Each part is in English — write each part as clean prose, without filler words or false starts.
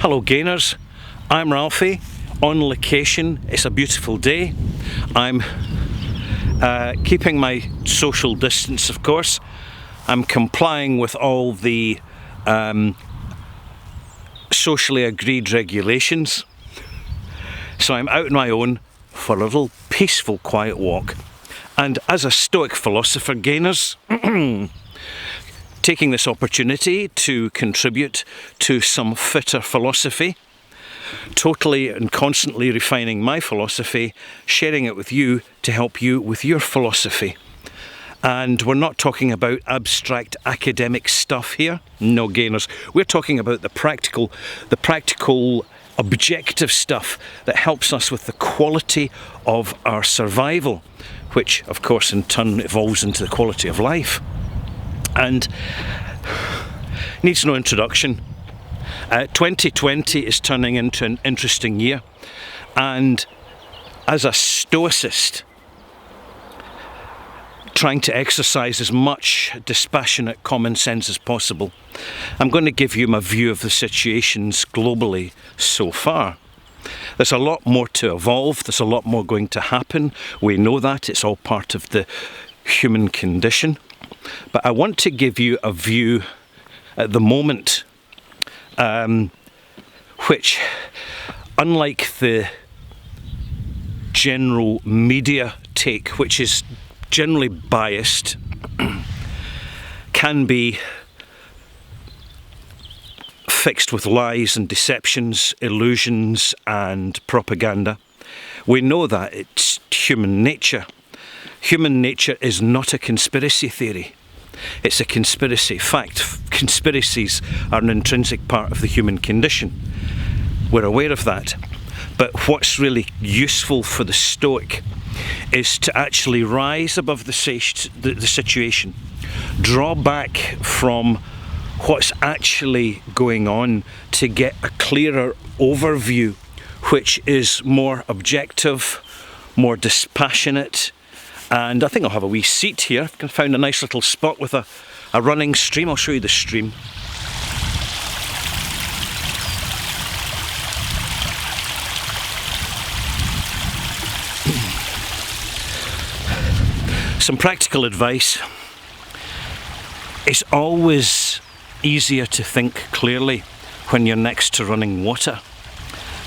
Hello gainers, I'm Ralphie, on location. It's a beautiful day. I'm keeping my social distance, of course. I'm complying with all the socially agreed regulations. So I'm out on my own for a little peaceful, quiet walk. And as a Stoic philosopher, gainers, taking this opportunity to contribute to some fitter philosophy, totally and constantly refining my philosophy, sharing it with you to help you with your philosophy. And we're not talking about abstract academic stuff here, no gainers. We're talking about the practical objective stuff that helps us with the quality of our survival, which of course in turn evolves into the quality of life. And needs no introduction. 2020 is turning into an interesting year, and as a stoicist, trying to exercise as much dispassionate common sense as possible, I'm going to give you my view of the situations globally so far. There's a lot more to evolve, there's a lot more going to happen. We know that, it's all part of the human condition. But I want to give you a view at the moment which, unlike the general media take, which is generally biased, can be fixed with lies and deceptions, illusions and propaganda. We know that it's human nature. Human nature is not a conspiracy theory. It's a conspiracy fact. Conspiracies are an intrinsic part of the human condition. We're aware of that. But what's really useful for the Stoic is to actually rise above the situation, draw back from what's actually going on to get a clearer overview, which is more objective, more dispassionate. And I think I'll have a wee seat here. I've found a nice little spot with a running stream. I'll show you the stream. Some practical advice. It's always easier to think clearly when you're next to running water.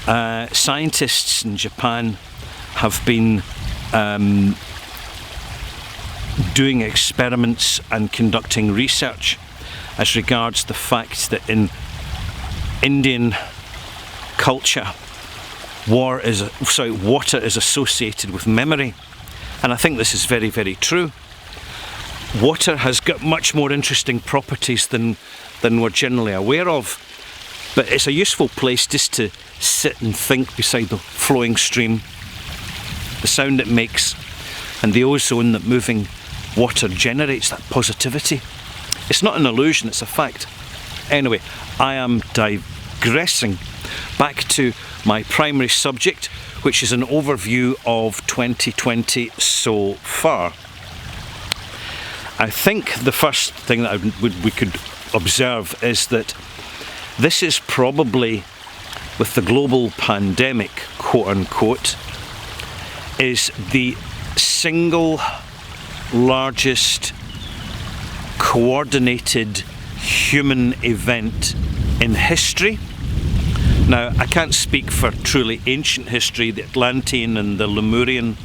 Scientists in Japan have been doing experiments and conducting research as regards the fact that in Indian culture, water is associated with memory. And I think this is very, very true. Water has got much more interesting properties than we're generally aware of. But it's a useful place just to sit and think beside the flowing stream, the sound it makes, and the ozone that moving water generates, that positivity. It's not an illusion, it's a fact. Anyway, I am digressing back to my primary subject, which is an overview of 2020 so far. I think the first thing that we could observe is that this is probably, with the global pandemic, quote unquote, is the single largest coordinated human event in history. Now, I can't speak for truly ancient history, the Atlantean and the Lemurian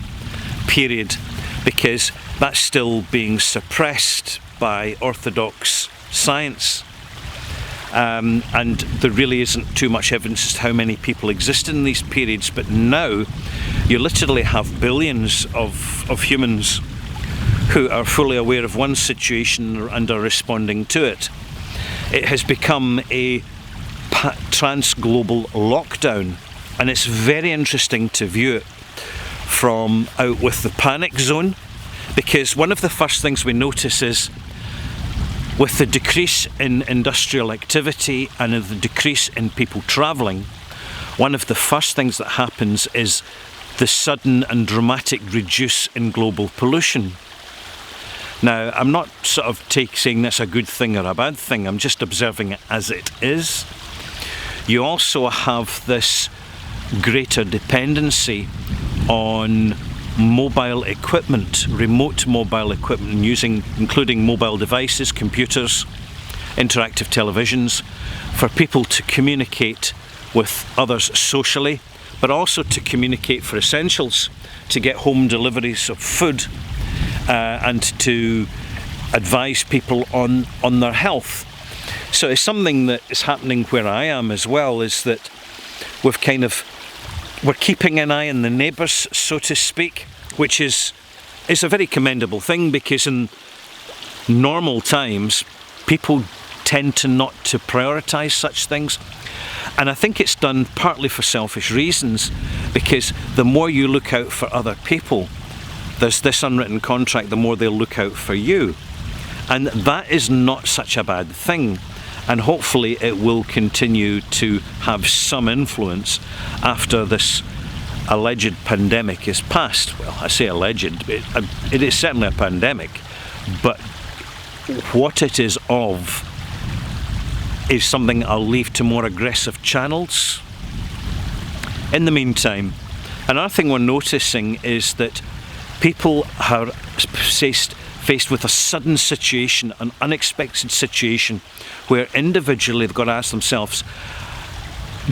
period, because that's still being suppressed by orthodox science. And there really isn't too much evidence as to how many people existed in these periods, but now you literally have billions of humans who are fully aware of one situation and are responding to it. It has become a trans-global lockdown, and it's very interesting to view it from out with the panic zone, because one of the first things we notice is with the decrease in industrial activity and the decrease in people travelling, one of the first things that happens is the sudden and dramatic reduce in global pollution. Now, I'm not saying that's a good thing or a bad thing, I'm just observing it as it is. you also have this greater dependency on mobile equipment, remote mobile equipment, including mobile devices, computers, interactive televisions, for people to communicate with others socially, but also to communicate for essentials, to get home deliveries of food, and to advise people on their health. So it's something that is happening where I am as well, is that we're keeping an eye on the neighbours, so to speak, which is a very commendable thing, because in normal times people tend to not to prioritise such things. And I think it's done partly for selfish reasons, because the more you look out for other people, there's this unwritten contract, the more they'll look out for you. And that is not such a bad thing. And hopefully it will continue to have some influence after this alleged pandemic is past. Well, I say alleged, it is certainly a pandemic, but what it is of is something I'll leave to more aggressive channels. In the meantime, another thing we're noticing is that people are faced with a sudden situation, an unexpected situation, where individually they've got to ask themselves,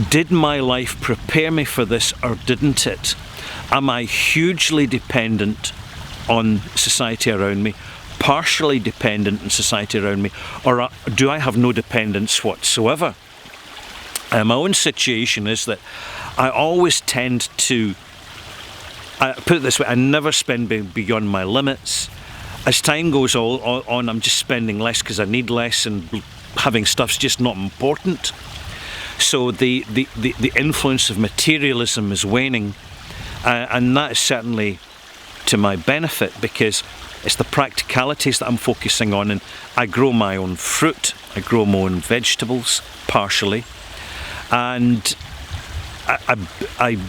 did my life prepare me for this or didn't it? Am I hugely dependent on society around me, partially dependent on society around me, or do I have no dependence whatsoever? My own situation is that I always tend to, put it this way, I never spend beyond my limits. As time goes on, I'm just spending less because I need less, and having stuff's just not important. So the influence of materialism is waning, and that is certainly to my benefit, because it's the practicalities that I'm focusing on. And I grow my own fruit, I grow my own vegetables, partially, and I'm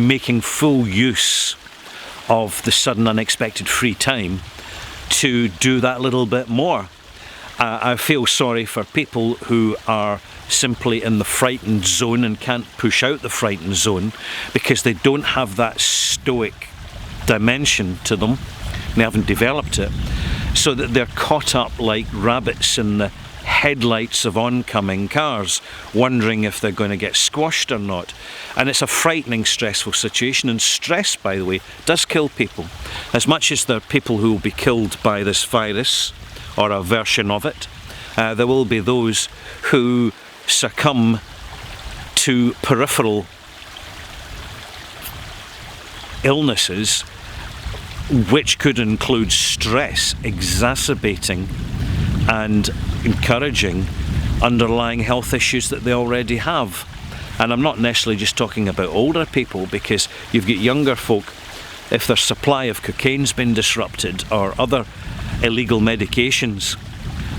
making full use of the sudden unexpected free time to do that little bit more. I feel sorry for people who are simply in the frightened zone and can't push out the frightened zone because they don't have that stoic dimension to them. They haven't developed it, so that they're caught up like rabbits in the headlights of oncoming cars, wondering if they're going to get squashed or not. And it's a frightening, stressful situation. And stress, by the way, does kill people. As much as there are people who will be killed by this virus or a version of it, there will be those who succumb to peripheral illnesses, which could include stress exacerbating and encouraging underlying health issues that they already have. And I'm not necessarily just talking about older people, because you've got younger folk, if their supply of cocaine's been disrupted or other illegal medications,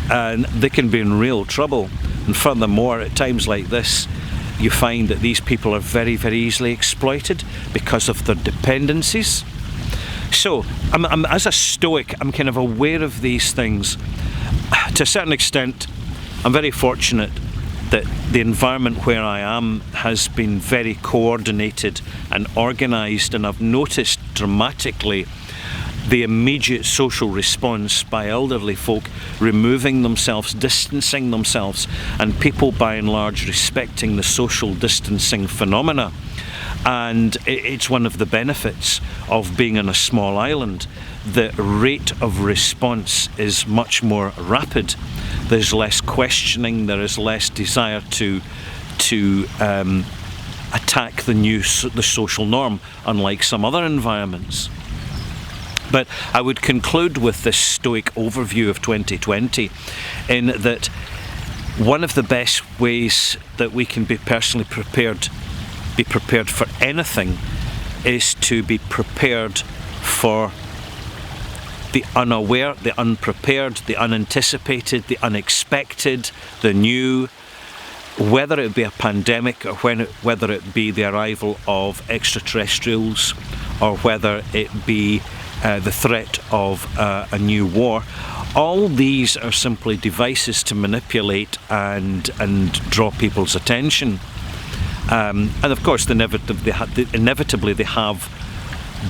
and they can be in real trouble. And furthermore, at times like this, you find that these people are very, very easily exploited because of their dependencies. So, as a Stoic, I'm kind of aware of these things. To a certain extent, I'm very fortunate that the environment where I am has been very coordinated and organised, and I've noticed dramatically the immediate social response by elderly folk removing themselves, distancing themselves, and people by and large respecting the social distancing phenomena. And it's one of the benefits of being on a small island. The rate of response is much more rapid. There's less questioning, there is less desire to attack the social norm, unlike some other environments. But I would conclude with this Stoic overview of 2020 in that one of the best ways that we can be personally prepared for anything is to be prepared for the unaware, the unprepared, the unanticipated, the unexpected, the new, whether it be a pandemic or whether it be the arrival of extraterrestrials, or whether it be the threat of a new war. All these are simply devices to manipulate and draw people's attention. And of course, inevitably they have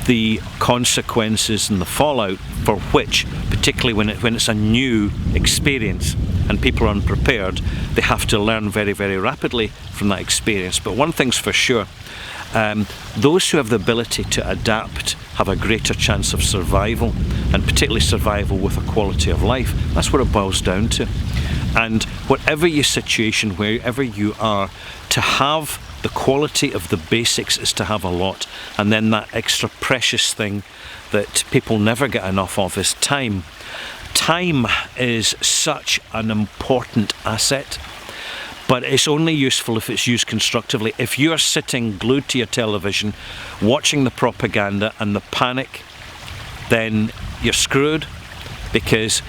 the consequences and the fallout for which, particularly when it's a new experience and people are unprepared, they have to learn very, very rapidly from that experience. But one thing's for sure, those who have the ability to adapt have a greater chance of survival, and particularly survival with a quality of life. That's what it boils down to. And whatever your situation, wherever you are, to have the quality of the basics is to have a lot. And then that extra precious thing that people never get enough of is time. Time is such an important asset, but it's only useful if it's used constructively. If you're sitting glued to your television, watching the propaganda and the panic, then you're screwed, because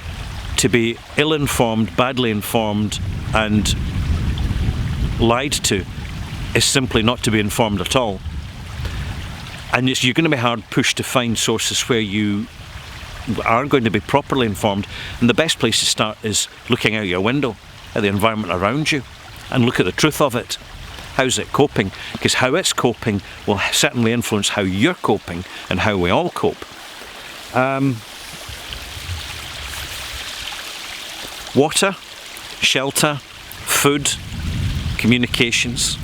to be ill-informed, badly informed and lied to is simply not to be informed at all. And you're going to be hard pushed to find sources where you are going to be properly informed. And the best place to start is looking out your window at the environment around you and look at the truth of it. How's it coping? Because how it's coping will certainly influence how you're coping and how we all cope. Water, shelter, food, communications.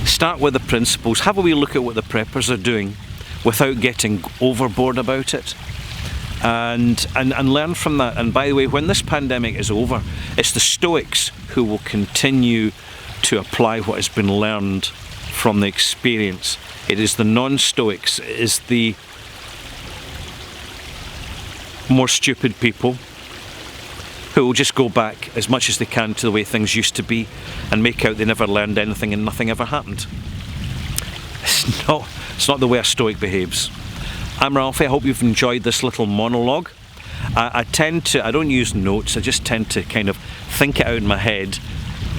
Start with the principles. Have a wee look at what the preppers are doing without getting overboard about it, and learn from that. And by the way, when this pandemic is over, it's the Stoics who will continue to apply what has been learned from the experience. It is the non-Stoics, it is the more stupid people who will just go back as much as they can to the way things used to be and make out they never learned anything and nothing ever happened. It's not the way a Stoic behaves. I'm Ralphie. I hope you've enjoyed this little monologue. I don't use notes, I just tend to kind of think it out in my head,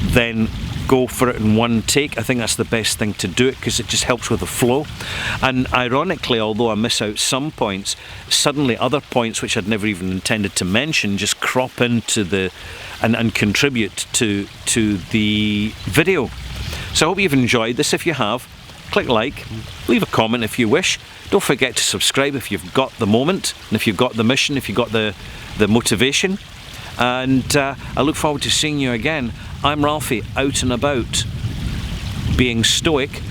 then go for it in one take. I think that's the best thing to do it, because it just helps with the flow. And ironically, although I miss out some points, suddenly other points which I'd never even intended to mention just crop into and contribute to the video. So I hope you've enjoyed this. If you have, click like, leave a comment if you wish. Don't forget to subscribe if you've got the moment, and if you've got the mission, if you've got the motivation. And I look forward to seeing you again. I'm Ralphie, out and about, being stoic,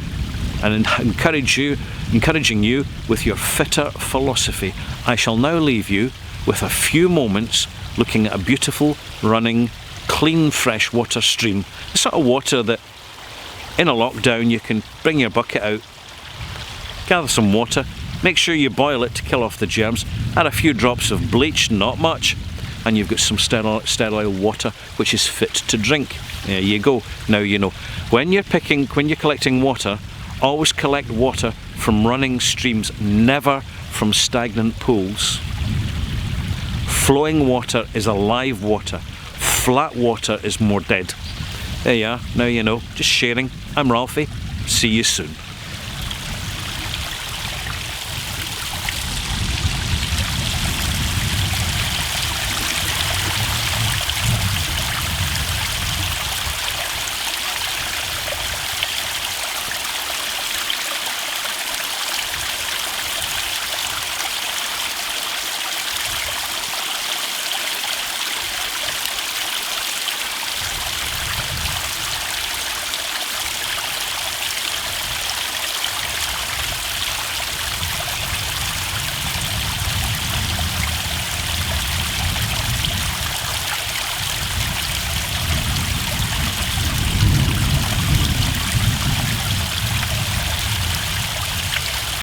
and encouraging you with your fitter philosophy. I shall now leave you with a few moments looking at a beautiful, running, clean, fresh water stream. The sort of water that in a lockdown you can bring your bucket out, gather some water, make sure you boil it to kill off the germs, add a few drops of bleach, not much, and you've got some sterile water which is fit to drink. There you go. Now you know. When you're collecting water, always collect water from running streams, never from stagnant pools. Flowing water is alive water. Flat water is more dead. There you are. Now you know. Just sharing. I'm Ralphie. See you soon.